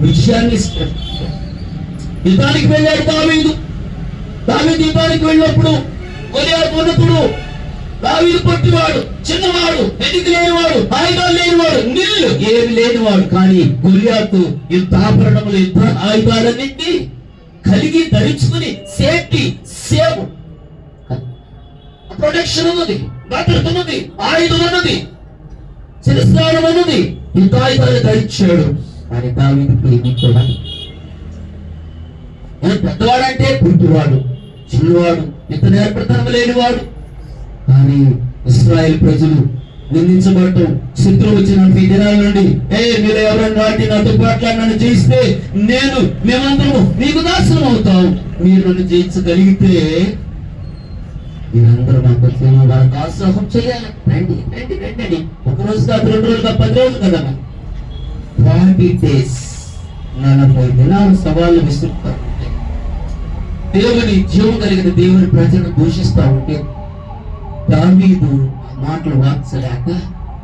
విజయాన్ని ఇస్తాడు. యుద్ధానికి వెళ్ళాడు దావీదు యుద్ధానికి వెళ్ళినప్పుడు గొలియాతు ఉన్నప్పుడు దావీదు పొట్టివాడు, చిన్నవాడు, ఎదిగి లేనివాడు, ఆయుధాలు లేనివాడు, నిల్లు ఏమి లేనివాడు. కానీ గొలియాతు యుద్ధాభరణములు, యుద్ధ ఆయుధాలన్నింటినీ కలిగి ధరించుకుని సేఫ్టీ, సేవ్, ప్రొటెక్షన్ ఉన్నది, భద్రత ఉన్నది, ఆయుధం ఉన్నది, శిరస్త్రాణం ఉన్నది, యుద్ధాయుధాలు ధరించాడు. కానీ దావీదుకి కూడా పెద్దవాడంటే పుట్టివాడు, చిన్నవాడు, ఇంత నేర్పడతనం లేనివాడు. కానీ ఇశ్రాయేలు ప్రజలు నిందించబడటం, శత్రువు వచ్చిన ఈ దినాల నుండి మీరు ఎవరైనా వాటి నాతో పాటు నన్ను జయిస్తే మేమందరము మీకు నాశనం అవుతాం. మీరు నన్ను జయించగలిగితే మీరందరూ మాకు వాళ్ళకి దాసోహం చేయాలి. రండి రండి రండి అని. ఒక రోజు కాదు, 2 రోజులు కాదు, 10 రోజులు కదా, 40 days 40 దినాలు సవాళ్ళు విసురుతారు. దేవుని జీవం కలిగిన దేవుని ప్రజలను దూషిస్తా ఉంటే దావీదు మాటలు వార్చలేక